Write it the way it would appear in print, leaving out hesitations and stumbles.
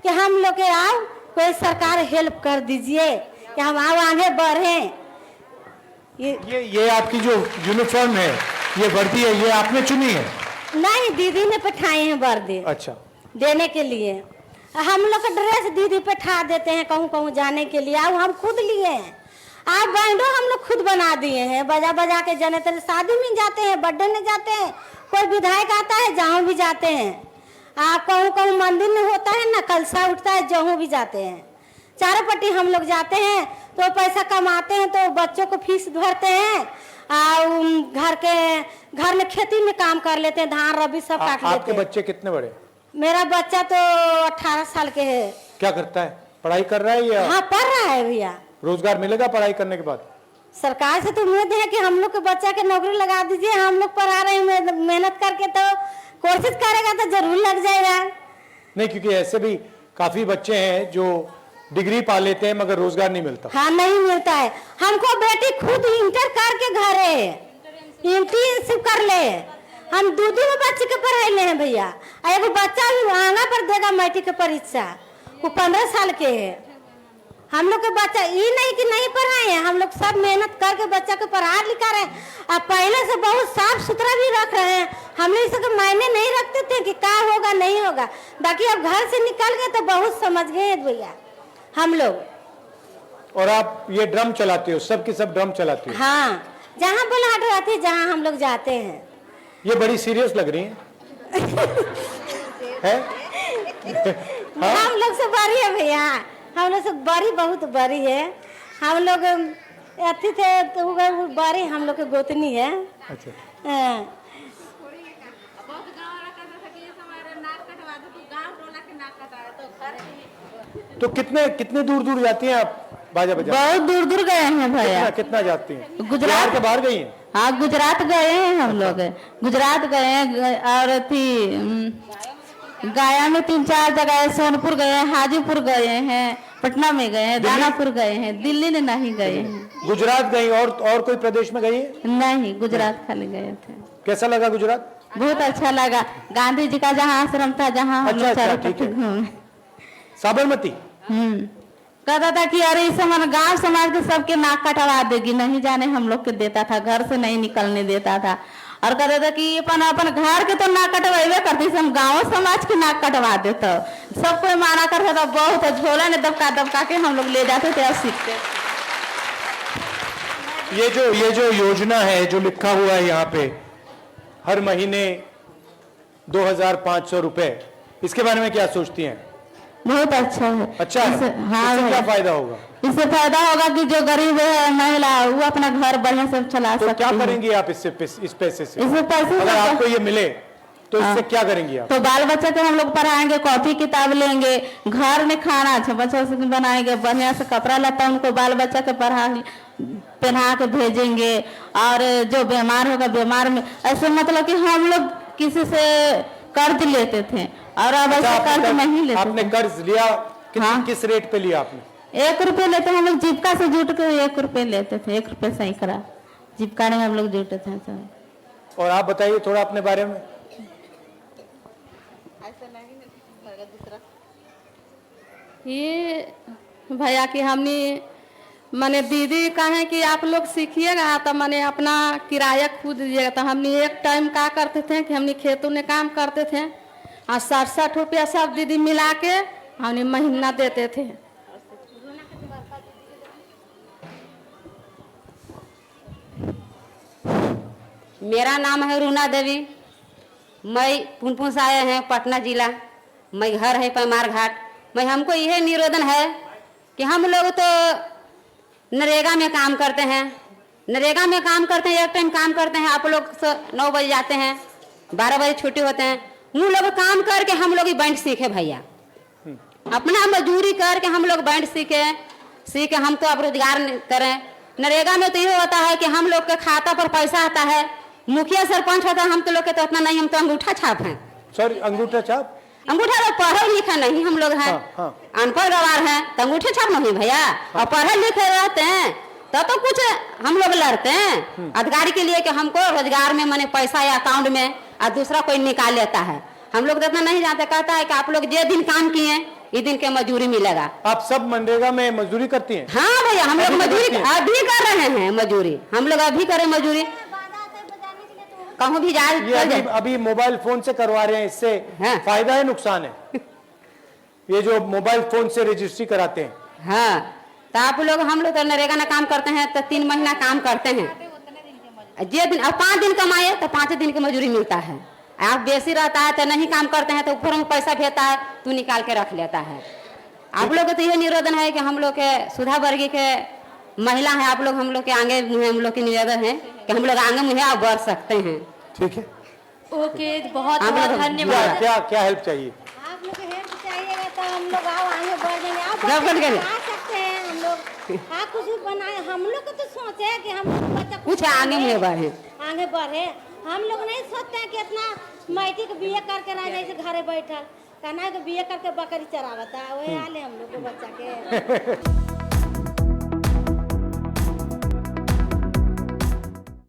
कि हम लोग के आओ कोई सरकार हेल्प कर दीजिए कि हम आओ आगे बढ़ें। ये आपकी जो यूनिफॉर्म है, ये वर्दी है, ये आपने चुनी है? नहीं, दीदी ने पठाए हैं वर्दी। अच्छा। देने के लिए हम लोग का ड्रेस दीदी पठा देते हैं कहूँ कहूँ जाने के लिए। अब हम खुद लिए हैं, आप बैंडो हम लोग खुद बना दिए हैं, बजा बजा के जने तेरे शादी में जाते हैं, बर्थडे में जाते हैं, कोई विधायक आता है जहाँ भी जाते हैं। आप कहूँ कहूँ मंदिर में होता है ना, कलसा उठता है, जहाँ भी जाते हैं, चारों पट्टी हम लोग जाते हैं। तो पैसा कमाते हैं तो बच्चों को फीस भरते हैं और घर में खेती में काम कर लेते हैं, धान रबी सब काट लेते हैं। आपके बच्चे कितने बड़े? मेरा बच्चा तो 18 साल के है। क्या करता है? पढ़ाई कर रहा है या? हाँ, पढ़ रहा है भैया। रोजगार मिलेगा पढ़ाई करने के बाद? सरकार से तो उम्मीद है कि हम लोग के बच्चा के नौकरी लगा दीजिए। हम लोग पढ़ा रहे हैं, मेहनत करके तो कोशिश करेगा तो जरूर लग जाएगा। नहीं, क्योंकि ऐसे भी काफी बच्चे हैं जो डिग्री पा लेते हैं मगर रोजगार नहीं मिलता। हाँ, नहीं मिलता है। हमको बेटी खुद इंटर करके घर है, इंटर्नशिप कर ले। हम दो बच्चे के पढ़ाई ले हैं भैया। एगो बच्चा भी आना पर देगा मैट्रिक के परीक्षा, वो 15 साल के है। हम लोग के बच्चा ये नहीं कि नहीं पढ़ाए हैं, हम लोग सब मेहनत करके बच्चा को पढ़ा लिखा रहे हैं। अब पहले से बहुत साफ सुथरा भी रख रहे हैं। हम लोग इसके मायने नहीं रखते थे कि क्या होगा नहीं होगा, बाकी अब घर से निकल गए तो बहुत समझ गए भैया हम लोग। और आप ये ड्रम चलाते हो, सब की सब ड्रम चलाती हो? हाँ, जहाँ बुलाहट रहती है जहाँ हम लोग जाते हैं। ये बड़ी सीरियस लग रही है? हाँ? हम लोग से बड़ी है भैया, हम लोग से बड़ी, बहुत बड़ी है। हम लोग अति थे तो वो बड़ी हम लोग के गोतनी है। अच्छा। तो कितने दूर दूर जाती हैं आप बाजा बजा? बहुत दूर दूर गए हैं भैया। कितना जाती हैं? गुजरात के बाहर गई हैं? हाँ, गुजरात गए हैं हम लोग। गुजरात गए हैं और गया में 3-4 जगह, सोनपुर गए हैं, हाजीपुर गए हैं, पटना में गए हैं, दानापुर गए हैं, दिल्ली में नहीं गए हैं। गुजरात गई और कोई प्रदेश में गई है? नहीं, गुजरात खाली गए थे। कैसा लगा गुजरात? बहुत अच्छा लगा। गांधी जी का जहाँ आश्रम था, जहाँ हम लोग चारों पट्टी घूमे। साबरमती कहता था कि अरे इस गांव समाज के सबके नाक कटवा देगी, नहीं जाने हम लोग के देता था, घर से नहीं निकलने देता था। और कहता था कि अपन घर के तो नाक कटवाइबे करती, हम गाँव समाज के नाक कटवा देते। सब कोई माना करता था, बहुत झोला ने दबका दबका के हम लोग ले जाते थे और सीखते। ये जो योजना है जो लिखा हुआ है यहाँ पे, हर महीने 2500 रुपए, इसके बारे में क्या सोचती हैं? बहुत अच्छा है। अच्छा है? हाँ, इससे क्या फायदा होगा? इससे फायदा होगा कि जो गरीब है महिला, वो अपना घर बढ़िया से चला सकती है। तो क्या करेंगी आप इस पैसे से? इससे पैसे अगर आपको ये मिले तो इससे क्या करेंगी आप? तो बाल बच्चे को हम लोग पढ़ाएंगे, कॉपी किताब लेंगे, घर में खाना अच्छा बच्चा से बनाएंगे, बढ़िया से कपड़ा लता उनको बाल बच्चा के पहना के भेजेंगे। और जो बीमार होगा, बीमार में ऐसे मतलब कि हम लोग किसी से कर्ज लेते थे और अब ऐसा कर्ज नहीं लेते। आपने कर्ज लिया? हाँ। किस रेट पे लिया आपने? 1 रुपये लेते हम लोग, जीविका से जुट के 1 रुपये लेते थे। 1 रुपये सैकड़ा जीविका में हम लोग जुटे थे। और आप बताइए थोड़ा अपने बारे में। ये भैया कि हमने मैंने दीदी कहे कि आप लोग सीखिएगा तो मैंने अपना किराया खुद दीजिएगा। तो हमने एक टाइम क्या करते थे कि हमने खेतों में काम करते थे और 60-60 रुपया सब दीदी मिला के हमने महीना देते थे। मेरा नाम है रूना देवी, मैं पुनपुन से आए हैं पटना जिला, मैं घर है पैमार घाट। मैं हमको यह निवेदन है कि हम लोग तो नरेगा में काम करते हैं, नरेगा में काम करते हैं, एक टाइम काम करते हैं। आप लोग 9 बजे जाते हैं, 12 बजे छुट्टी होते हैं। उन लोग काम करके हम लोग बैंड सीखे भैया, अपना मजदूरी करके हम लोग बैंड सीखे हम तो अब रोजगार करें। नरेगा में तो ये होता है कि हम लोग के खाता पर पैसा आता है, मुखिया सरपंच होता है, हम तो लोग के तो उतना नहीं, हम तो अंगूठा छाप हैं। सॉरी, अंगूठा छाप? अंगूठा लोग पढ़े लिखे नहीं हम लोग हैं। हाँ। अनपढ़ गवार हैं तो अंगूठे छाप नहीं भैया। और पढ़े लिखे रहते हैं तो कुछ हम लोग लड़ते हैं अधिकारी के लिए कि हमको रोजगार में मैंने पैसा या अकाउंट में और दूसरा कोई निकाल लेता है। हम लोग तो इतना नहीं जानते, कहता है कि आप लोग जे दिन काम किए ये दिन के मजदूरी मिलेगा। आप सब मनरेगा में मजदूरी करती हैं? हाँ भैया, हम लोग मजदूरी अभी कर रहे हैं, मजदूरी हम लोग अभी करें मजदूरी, कहूँ भी जा ये अभी मोबाइल फोन से करवा रहे हैं, इससे हाँ। फायदा है नुकसान है? ये जो मोबाइल फोन से रजिस्ट्री कराते हैं। हाँ, तो आप लोग हम लोग तो नरेगा में काम करते हैं तो 3 महीना काम करते हैं, जे दिन अब 5 दिन कमाए तो 5 दिन की मजदूरी मिलता है। आप बेसी रहता है तो नहीं काम करते हैं तो ऊपर में पैसा भेजता है, तू निकाल के रख लेता है। आप लोग को तो यह निवेदन है कि हम लोग के सुधा वर्गीय के महिला है, आप लोग हम लोग के आगे मुँह हम लोग के निवेदन है कि हम लोग आगे मुँह आप बढ़ सकते हैं। ठीक है, ओके, बहुत हम बहुत लोग- धन्यवाद। क्या क्या हेल्प चाहिए? आप लोग को हेल्प चाहिएगा तो हम लोग आओ आगे बढ़ जाएंगे। आप जब बढ़ बच्चे गए। आ सकते हैं, हम लोग हाँ कुछ भी बनाए। हम लोग को तो सोचे कि हम बच्चा कुछ आगे मुँह बढ़े, आगे बढ़े। हम लोग नहीं सोचते हैं कि इतना मैट्रिक बीए करके रह जाए से घरे बैठल, कहना है कि बीए करके बकरी चरावता, वही हाल है हम लोग को बच्चा के।